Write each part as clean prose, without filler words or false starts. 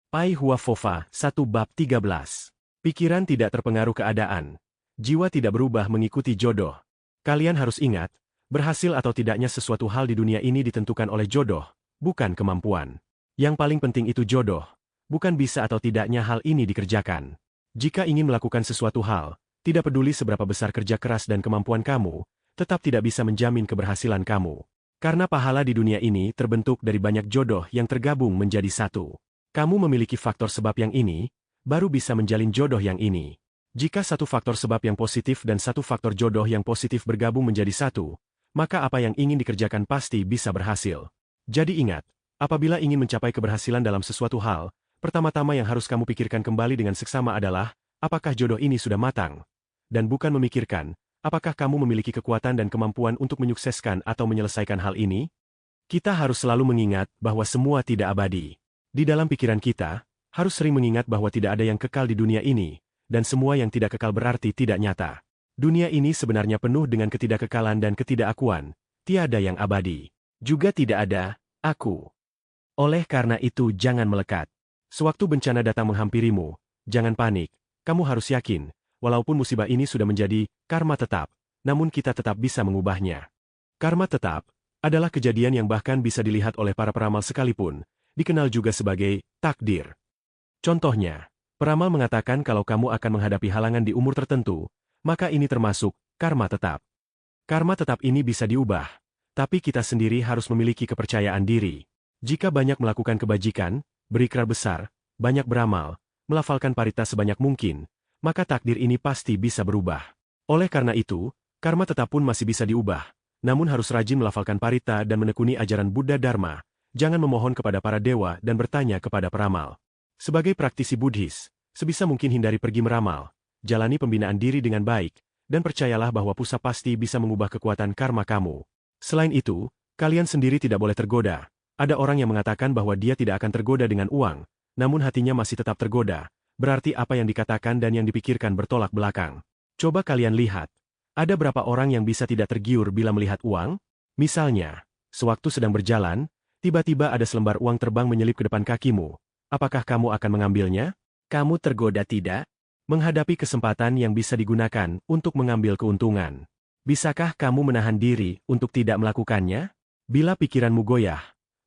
Pai Hua Fofa, 1 bab 13. Pikiran tidak terpengaruh keadaan. Jiwa tidak berubah mengikuti jodoh. Kalian harus ingat, berhasil atau tidaknya sesuatu hal di dunia ini ditentukan oleh jodoh, bukan kemampuan. Yang paling penting itu jodoh, bukan bisa atau tidaknya hal ini dikerjakan. Jika ingin melakukan sesuatu hal, tidak peduli seberapa besar kerja keras dan kemampuan kamu, tetap tidak bisa menjamin keberhasilan kamu. Karena pahala di dunia ini terbentuk dari banyak jodoh yang tergabung menjadi satu. Kamu memiliki faktor sebab yang ini, baru bisa menjalin jodoh yang ini. Jika satu faktor sebab yang positif dan satu faktor jodoh yang positif bergabung menjadi satu, maka apa yang ingin dikerjakan pasti bisa berhasil. Jadi ingat, apabila ingin mencapai keberhasilan dalam sesuatu hal, pertama-tama yang harus kamu pikirkan kembali dengan seksama adalah, apakah jodoh ini sudah matang? Dan bukan memikirkan, apakah kamu memiliki kekuatan dan kemampuan untuk menyukseskan atau menyelesaikan hal ini? Kita harus selalu mengingat bahwa semua tidak abadi. Di dalam pikiran kita, harus sering mengingat bahwa tidak ada yang kekal di dunia ini, dan semua yang tidak kekal berarti tidak nyata. Dunia ini sebenarnya penuh dengan ketidakkekalan dan ketidakakuan, tiada yang abadi. Juga tidak ada, aku. Oleh karena itu jangan melekat. Sewaktu bencana datang menghampirimu, jangan panik, kamu harus yakin, walaupun musibah ini sudah menjadi karma tetap, namun kita tetap bisa mengubahnya. Karma tetap adalah kejadian yang bahkan bisa dilihat oleh para peramal sekalipun, dikenal juga sebagai takdir. Contohnya, peramal mengatakan kalau kamu akan menghadapi halangan di umur tertentu, maka ini termasuk karma tetap. Karma tetap ini bisa diubah, tapi kita sendiri harus memiliki kepercayaan diri. Jika banyak melakukan kebajikan, berikrar besar, banyak beramal, melafalkan parita sebanyak mungkin, maka takdir ini pasti bisa berubah. Oleh karena itu, karma tetap pun masih bisa diubah, namun harus rajin melafalkan parita dan menekuni ajaran Buddha Dharma. Jangan memohon kepada para dewa dan bertanya kepada peramal. Sebagai praktisi Buddhis, sebisa mungkin hindari pergi meramal, jalani pembinaan diri dengan baik, dan percayalah bahwa pusat pasti bisa mengubah kekuatan karma kamu. Selain itu, kalian sendiri tidak boleh tergoda. Ada orang yang mengatakan bahwa dia tidak akan tergoda dengan uang, namun hatinya masih tetap tergoda, berarti apa yang dikatakan dan yang dipikirkan bertolak belakang. Coba kalian lihat, ada berapa orang yang bisa tidak tergiur bila melihat uang? Misalnya, sewaktu sedang berjalan, tiba-tiba ada selembar uang terbang menyelip ke depan kakimu. Apakah kamu akan mengambilnya? Kamu tergoda tidak? Menghadapi kesempatan yang bisa digunakan untuk mengambil keuntungan. Bisakah kamu menahan diri untuk tidak melakukannya? Bila pikiranmu goyah,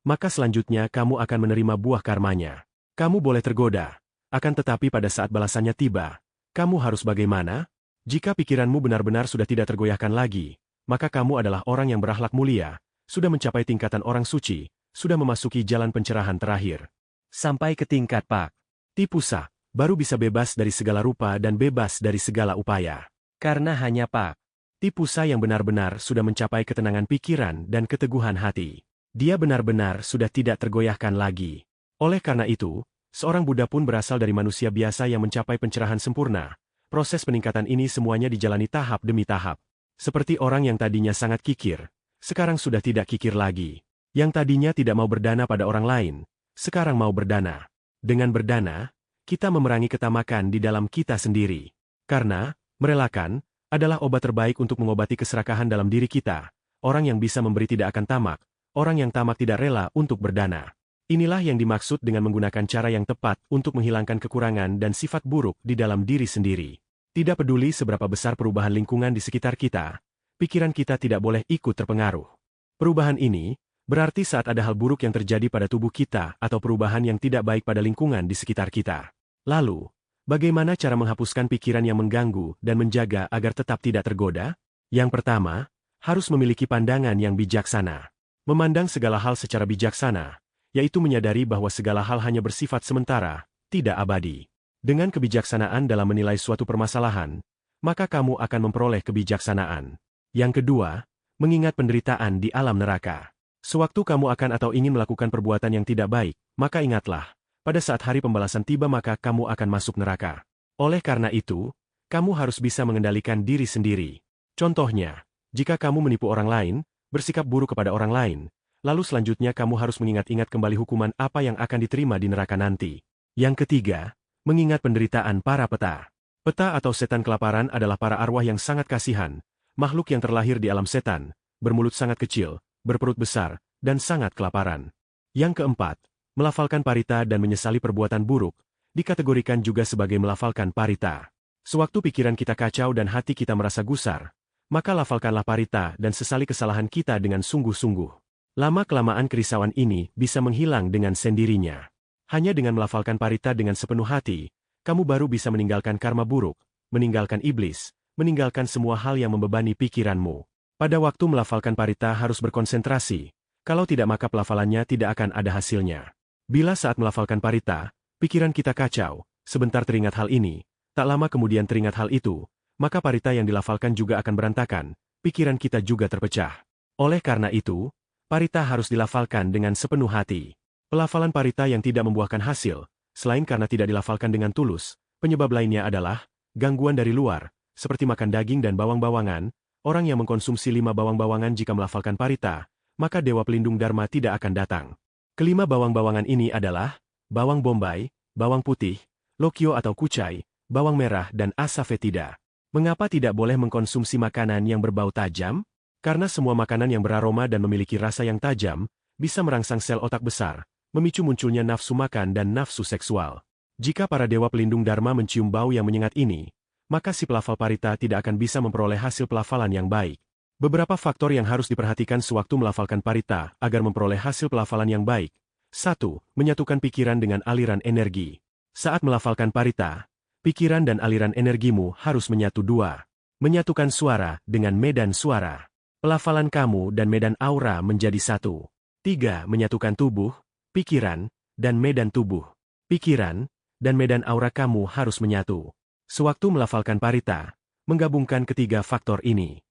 maka selanjutnya kamu akan menerima buah karmanya. Kamu boleh tergoda, akan tetapi pada saat balasannya tiba, kamu harus bagaimana? Jika pikiranmu benar-benar sudah tidak tergoyahkan lagi, maka kamu adalah orang yang berakhlak mulia, sudah mencapai tingkatan orang suci, sudah memasuki jalan pencerahan terakhir. Sampai ke tingkat Pak Tipusa, baru bisa bebas dari segala rupa dan bebas dari segala upaya. Karena hanya Pak Tipusa yang benar-benar sudah mencapai ketenangan pikiran dan keteguhan hati. Dia benar-benar sudah tidak tergoyahkan lagi. Oleh karena itu, seorang Buddha pun berasal dari manusia biasa yang mencapai pencerahan sempurna. Proses peningkatan ini semuanya dijalani tahap demi tahap. Seperti orang yang tadinya sangat kikir, sekarang sudah tidak kikir lagi. Yang tadinya tidak mau berdana pada orang lain, sekarang mau berdana. Dengan berdana, kita memerangi ketamakan di dalam kita sendiri. Karena, merelakan, adalah obat terbaik untuk mengobati keserakahan dalam diri kita. Orang yang bisa memberi tidak akan tamak, orang yang tamak tidak rela untuk berdana. Inilah yang dimaksud dengan menggunakan cara yang tepat untuk menghilangkan kekurangan dan sifat buruk di dalam diri sendiri. Tidak peduli seberapa besar perubahan lingkungan di sekitar kita, pikiran kita tidak boleh ikut terpengaruh. Perubahan ini berarti saat ada hal buruk yang terjadi pada tubuh kita atau perubahan yang tidak baik pada lingkungan di sekitar kita. Lalu, bagaimana cara menghapuskan pikiran yang mengganggu dan menjaga agar tetap tidak tergoda? Yang pertama, harus memiliki pandangan yang bijaksana. Memandang segala hal secara bijaksana, yaitu menyadari bahwa segala hal hanya bersifat sementara, tidak abadi. Dengan kebijaksanaan dalam menilai suatu permasalahan, maka kamu akan memperoleh kebijaksanaan. Yang kedua, mengingat penderitaan di alam neraka. Sewaktu kamu akan atau ingin melakukan perbuatan yang tidak baik, maka ingatlah, pada saat hari pembalasan tiba maka kamu akan masuk neraka. Oleh karena itu, kamu harus bisa mengendalikan diri sendiri. Contohnya, jika kamu menipu orang lain, bersikap buruk kepada orang lain, lalu selanjutnya kamu harus mengingat-ingat kembali hukuman apa yang akan diterima di neraka nanti. Yang ketiga, mengingat penderitaan para peta. Peta atau setan kelaparan adalah para arwah yang sangat kasihan, makhluk yang terlahir di alam setan, bermulut sangat kecil, berperut besar, dan sangat kelaparan. Yang keempat, Melafalkan parita dan menyesali perbuatan buruk, dikategorikan juga sebagai melafalkan parita. Sewaktu pikiran kita kacau dan hati kita merasa gusar, maka lafalkanlah parita dan sesali kesalahan kita dengan sungguh-sungguh. Lama-kelamaan kerisauan ini bisa menghilang dengan sendirinya. Hanya dengan melafalkan parita dengan sepenuh hati, kamu baru bisa meninggalkan karma buruk, meninggalkan iblis, meninggalkan semua hal yang membebani pikiranmu. Pada waktu melafalkan parita harus berkonsentrasi, kalau tidak maka pelafalannya tidak akan ada hasilnya. Bila saat melafalkan parita, pikiran kita kacau, sebentar teringat hal ini, tak lama kemudian teringat hal itu, maka parita yang dilafalkan juga akan berantakan, pikiran kita juga terpecah. Oleh karena itu, parita harus dilafalkan dengan sepenuh hati. Pelafalan parita yang tidak membuahkan hasil, selain karena tidak dilafalkan dengan tulus, penyebab lainnya adalah gangguan dari luar, seperti makan daging dan bawang-bawangan. Orang yang mengkonsumsi 5 bawang-bawangan jika melafalkan parita, maka Dewa Pelindung Dharma tidak akan datang. Kelima bawang-bawangan ini adalah bawang bombay, bawang putih, lokyo atau kucai, bawang merah dan asafoetida. Mengapa tidak boleh mengkonsumsi makanan yang berbau tajam? Karena semua makanan yang beraroma dan memiliki rasa yang tajam, bisa merangsang sel otak besar, memicu munculnya nafsu makan dan nafsu seksual. Jika para Dewa Pelindung Dharma mencium bau yang menyengat ini, maka si pelafal parita tidak akan bisa memperoleh hasil pelafalan yang baik. Beberapa faktor yang harus diperhatikan sewaktu melafalkan parita agar memperoleh hasil pelafalan yang baik. 1. Menyatukan pikiran dengan aliran energi. Saat melafalkan parita, pikiran dan aliran energimu harus menyatu. 2. Menyatukan suara dengan medan suara. Pelafalan kamu dan medan aura menjadi satu. 3. Menyatukan tubuh, pikiran, dan medan tubuh. Pikiran dan medan aura kamu harus menyatu. Sewaktu melafalkan parita, menggabungkan ketiga faktor ini,